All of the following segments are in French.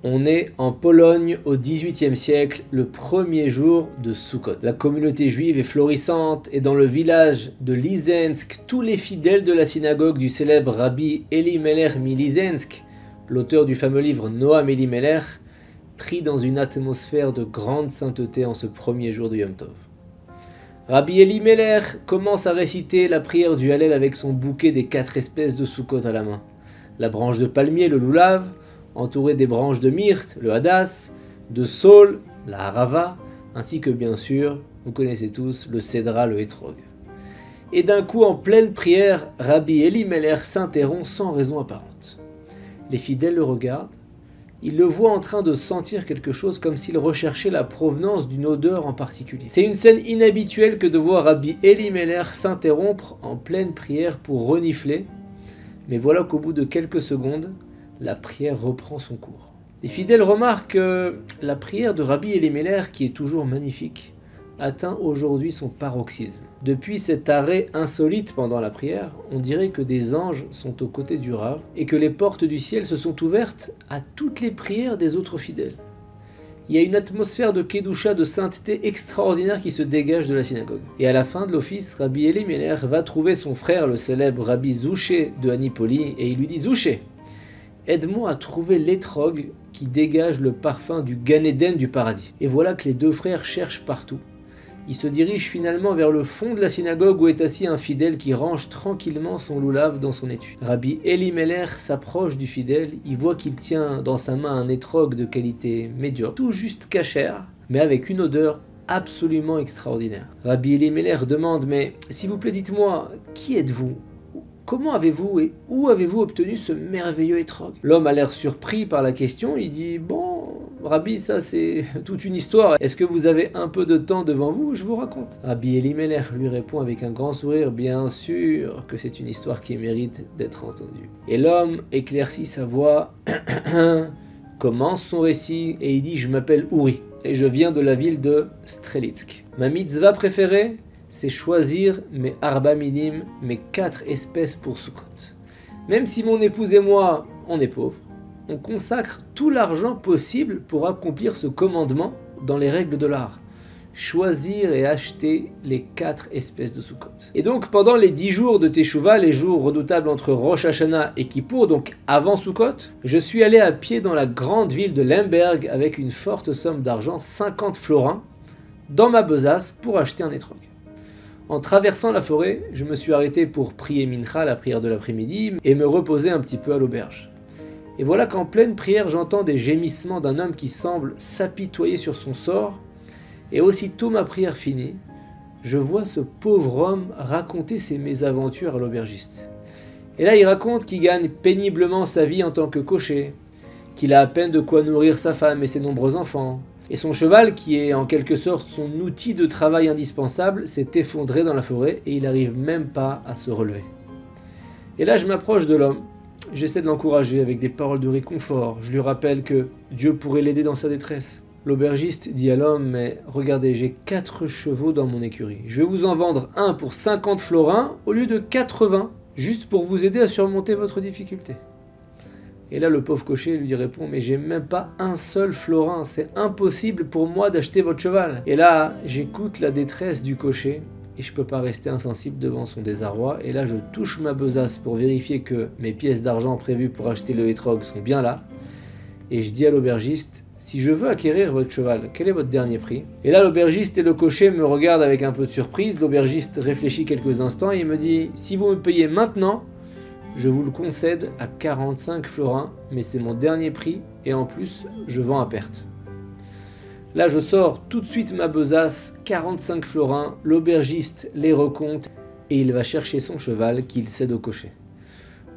On est en Pologne au XVIIIe siècle, le premier jour de Sukkot. La communauté juive est florissante et dans le village de Lizensk, tous les fidèles de la synagogue du célèbre Rabbi Elimelech Milizensk, l'auteur du fameux livre Noam Elimelech, prient dans une atmosphère de grande sainteté en ce premier jour de Yom Tov. Rabbi Elimelech commence à réciter la prière du Hallel avec son bouquet des 4 espèces de Sukkot à la main. La branche de palmier, le loulav, entouré des branches de myrte, le hadas, de saule, la harava, ainsi que bien sûr, vous connaissez tous, le cédra, le hétrog. Et d'un coup, en pleine prière, Rabbi Elimelech s'interrompt sans raison apparente. Les fidèles le regardent, ils le voient en train de sentir quelque chose comme s'il recherchait la provenance d'une odeur en particulier. C'est une scène inhabituelle que de voir Rabbi Elimelech s'interrompre en pleine prière pour renifler, mais voilà qu'au bout de quelques secondes, la prière reprend son cours. Les fidèles remarquent que la prière de Rabbi Elimelech, qui est toujours magnifique, atteint aujourd'hui son paroxysme. Depuis cet arrêt insolite pendant la prière, on dirait que des anges sont aux côtés du Rav et que les portes du ciel se sont ouvertes à toutes les prières des autres fidèles. Il y a une atmosphère de kedusha, de sainteté extraordinaire qui se dégage de la synagogue. Et à la fin de l'office, Rabbi Elimelech va trouver son frère, le célèbre Rabbi Zouché de Anipoli, et il lui dit « Zouché, aide-moi à trouver l'étrog qui dégage le parfum du Gan Eden du paradis. » Et voilà que les deux frères cherchent partout. Ils se dirigent finalement vers le fond de la synagogue où est assis un fidèle qui range tranquillement son loulav dans son étui. Rabbi Elimelech s'approche du fidèle, il voit qu'il tient dans sa main un étrog de qualité médiocre, tout juste cachère, mais avec une odeur absolument extraordinaire. Rabbi Elimelech demande « Mais s'il vous plaît, dites-moi, qui êtes-vous ? Comment avez-vous et où avez-vous obtenu ce merveilleux étrog ?» L'homme a l'air surpris par la question, il dit « Bon, Rabbi, ça c'est toute une histoire. Est-ce que vous avez un peu de temps devant vous? Je vous raconte. » Rabbi Elimelech lui répond avec un grand sourire « Bien sûr que c'est une histoire qui mérite d'être entendue. » Et l'homme éclaircit sa voix, commence son récit et il dit « Je m'appelle Uri et je viens de la ville de Strelitsk. Ma mitzvah préférée, c'est choisir mes arba minim, mes 4 espèces pour Sukkot. Même si mon épouse et moi, on est pauvres, on consacre tout l'argent possible pour accomplir ce commandement dans les règles de l'art. Choisir et acheter les 4 espèces de Sukkot. Et donc pendant les 10 jours de Teshuvah, les jours redoutables entre Rosh Hashanah et Kippour, donc avant Sukkot, je suis allé à pied dans la grande ville de Lemberg avec une forte somme d'argent, 50 florins, dans ma besace pour acheter un étrog. En traversant la forêt, je me suis arrêté pour prier Mincha, la prière de l'après-midi, et me reposer un petit peu à l'auberge. Et voilà qu'en pleine prière, j'entends des gémissements d'un homme qui semble s'apitoyer sur son sort, et aussitôt ma prière finie, je vois ce pauvre homme raconter ses mésaventures à l'aubergiste. Et là, il raconte qu'il gagne péniblement sa vie en tant que cocher, qu'il a à peine de quoi nourrir sa femme et ses nombreux enfants. Et son cheval, qui est en quelque sorte son outil de travail indispensable, s'est effondré dans la forêt et il n'arrive même pas à se relever. Et là, je m'approche de l'homme, j'essaie de l'encourager avec des paroles de réconfort, je lui rappelle que Dieu pourrait l'aider dans sa détresse. L'aubergiste dit à l'homme « Mais regardez, j'ai 4 chevaux dans mon écurie, je vais vous en vendre un pour 50 florins au lieu de 80, juste pour vous aider à surmonter votre difficulté. » Et là, le pauvre cocher lui répond « Mais j'ai même pas un seul florin, c'est impossible pour moi d'acheter votre cheval. » Et là, j'écoute la détresse du cocher et je peux pas rester insensible devant son désarroi. Et là, je touche ma besace pour vérifier que mes pièces d'argent prévues pour acheter le hétrog sont bien là. Et je dis à l'aubergiste « Si je veux acquérir votre cheval, quel est votre dernier prix ?» Et là, l'aubergiste et le cocher me regardent avec un peu de surprise. L'aubergiste réfléchit quelques instants et il me dit « Si vous me payez maintenant, je vous le concède à 45 florins, mais c'est mon dernier prix et en plus, je vends à perte. » Là, je sors tout de suite ma besace, 45 florins, l'aubergiste les recompte et il va chercher son cheval qu'il cède au cocher.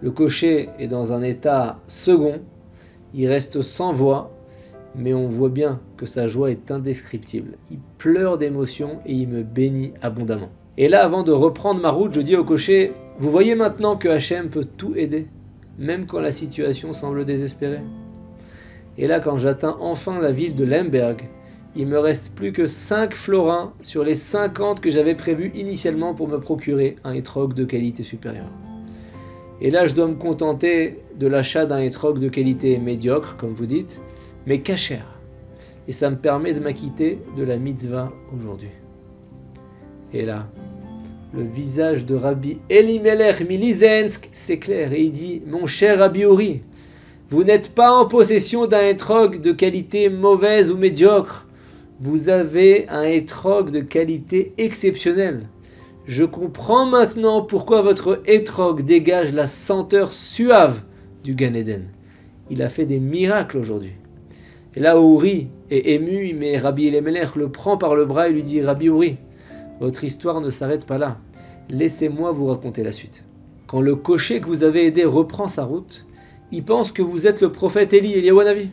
Le cocher est dans un état second, il reste sans voix, mais on voit bien que sa joie est indescriptible. Il pleure d'émotion et il me bénit abondamment. Et là, avant de reprendre ma route, je dis au cocher « Vous voyez maintenant que Hachem peut tout aider, même quand la situation semble désespérée. » Et là, quand j'atteins enfin la ville de Lemberg, il me reste plus que 5 florins sur les 50 que j'avais prévus initialement pour me procurer un hétrog de qualité supérieure. Et là, je dois me contenter de l'achat d'un hétrog de qualité médiocre, comme vous dites, mais kasher. Et ça me permet de m'acquitter de la mitzvah aujourd'hui. Et là, le visage de Rabbi Elimelech Milizensk s'éclaire et il dit « Mon cher Rabbi Uri, vous n'êtes pas en possession d'un hétrog de qualité mauvaise ou médiocre. Vous avez un hétrog de qualité exceptionnelle. Je comprends maintenant pourquoi votre hétrog dégage la senteur suave du Gan Eden. Il a fait des miracles aujourd'hui. » Et là, Uri est ému, mais Rabbi Elimelech le prend par le bras et lui dit « Rabbi Uri, votre histoire ne s'arrête pas là. Laissez-moi vous raconter la suite. Quand le cocher que vous avez aidé reprend sa route, il pense que vous êtes le prophète Eliyahu Hanavi.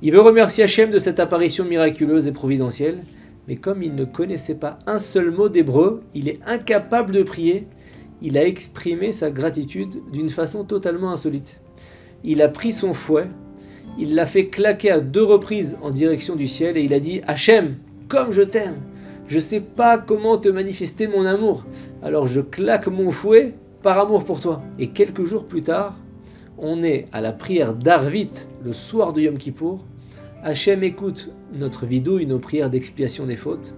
Il veut remercier Hachem de cette apparition miraculeuse et providentielle, mais comme il ne connaissait pas un seul mot d'hébreu, il est incapable de prier. Il a exprimé sa gratitude d'une façon totalement insolite. Il a pris son fouet, il l'a fait claquer à 2 reprises en direction du ciel et il a dit « Hachem, comme je t'aime, je ne sais pas comment te manifester mon amour, alors je claque mon fouet par amour pour toi. » Et quelques jours plus tard, on est à la prière d'Arvit, le soir de Yom Kippour. Hachem écoute notre vidouille, nos prières d'expiation des fautes.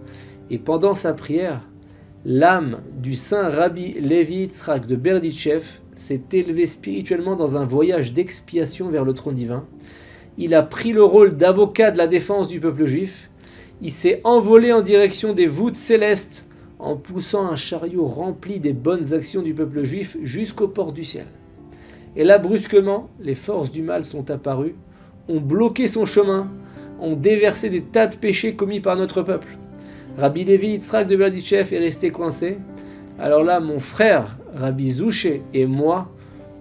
Et pendant sa prière, l'âme du saint Rabbi Levi Yitzhak de Berditchev s'est élevée spirituellement dans un voyage d'expiation vers le trône divin. Il a pris le rôle d'avocat de la défense du peuple juif. Il s'est envolé en direction des voûtes célestes en poussant un chariot rempli des bonnes actions du peuple juif jusqu'aux portes du ciel. Et là, brusquement, les forces du mal sont apparues, ont bloqué son chemin, ont déversé des tas de péchés commis par notre peuple. Rabbi Levi Yitzhak de Berditchev est resté coincé. Alors là, mon frère, Rabbi Zouché, et moi,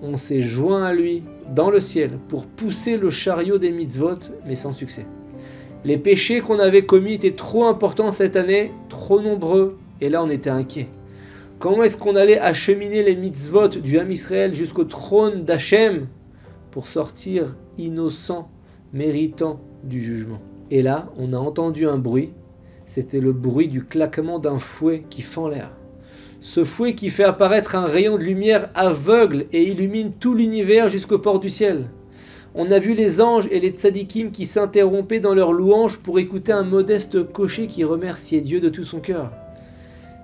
on s'est joints à lui dans le ciel pour pousser le chariot des mitzvot, mais sans succès. Les péchés qu'on avait commis étaient trop importants cette année, trop nombreux, et là on était inquiets. Comment est-ce qu'on allait acheminer les mitzvot du Ham Israël jusqu'au trône d'Hachem pour sortir innocent, méritant du jugement? Et là, on a entendu un bruit, c'était le bruit du claquement d'un fouet qui fend l'air. Ce fouet qui fait apparaître un rayon de lumière aveugle et illumine tout l'univers jusqu'aux portes du ciel. On a vu les anges et les tzadikim qui s'interrompaient dans leur louange pour écouter un modeste cocher qui remerciait Dieu de tout son cœur.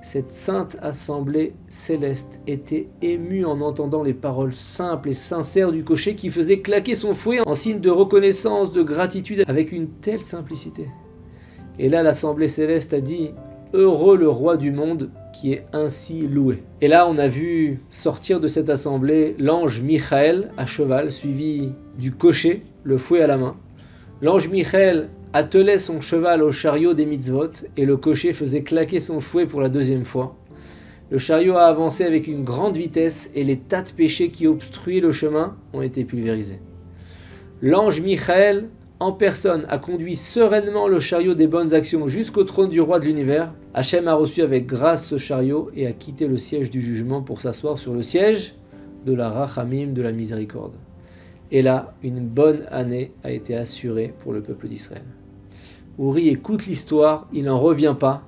Cette sainte assemblée céleste était émue en entendant les paroles simples et sincères du cocher qui faisait claquer son fouet en signe de reconnaissance, de gratitude avec une telle simplicité. Et là, l'assemblée céleste a dit « Heureux le roi du monde qui est ainsi loué ». Et là, on a vu sortir de cette assemblée l'ange Michaël à cheval, suivi du cocher, le fouet à la main. L'ange Michaël attelait son cheval au chariot des mitzvot et le cocher faisait claquer son fouet pour la 2e fois. Le chariot a avancé avec une grande vitesse et les tas de péchés qui obstruaient le chemin ont été pulvérisés. L'ange Michaël, en personne, a conduit sereinement le chariot des bonnes actions jusqu'au trône du roi de l'univers. Hachem a reçu avec grâce ce chariot et a quitté le siège du jugement pour s'asseoir sur le siège de la Rachamim, de la miséricorde. Et là, une bonne année a été assurée pour le peuple d'Israël. Uri écoute l'histoire, il n'en revient pas.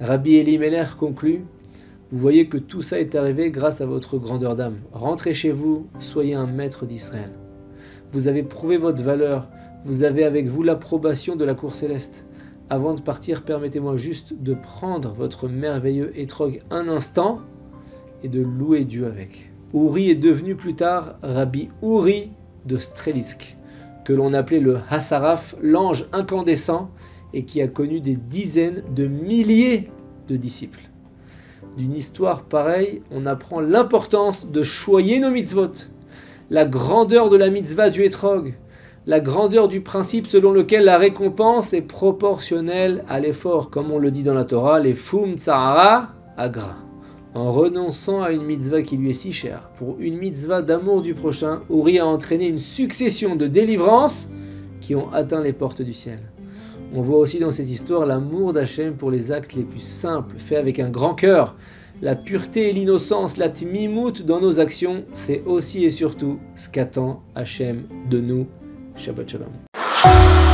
Rabbi Elimelech conclut « Vous voyez que tout ça est arrivé grâce à votre grandeur d'âme. Rentrez chez vous, soyez un maître d'Israël. Vous avez prouvé votre valeur, vous avez avec vous l'approbation de la cour céleste. Avant de partir, permettez-moi juste de prendre votre merveilleux hétrog un instant et de louer Dieu avec. » Uri est devenu plus tard Rabbi Uri de Strelitzk, que l'on appelait le Hassaraf, l'ange incandescent, et qui a connu des dizaines de milliers de disciples. D'une histoire pareille, on apprend l'importance de choyer nos mitzvot, la grandeur de la mitzvah du hétrog, la grandeur du principe selon lequel la récompense est proportionnelle à l'effort, comme on le dit dans la Torah, les fum tsahara agra. En renonçant à une mitzvah qui lui est si chère, pour une mitzvah d'amour du prochain, Uri a entraîné une succession de délivrances qui ont atteint les portes du ciel. On voit aussi dans cette histoire l'amour d'Hachem pour les actes les plus simples, faits avec un grand cœur. La pureté et l'innocence, la tmimout dans nos actions, c'est aussi et surtout ce qu'attend Hachem de nous. Shabbat Shalom.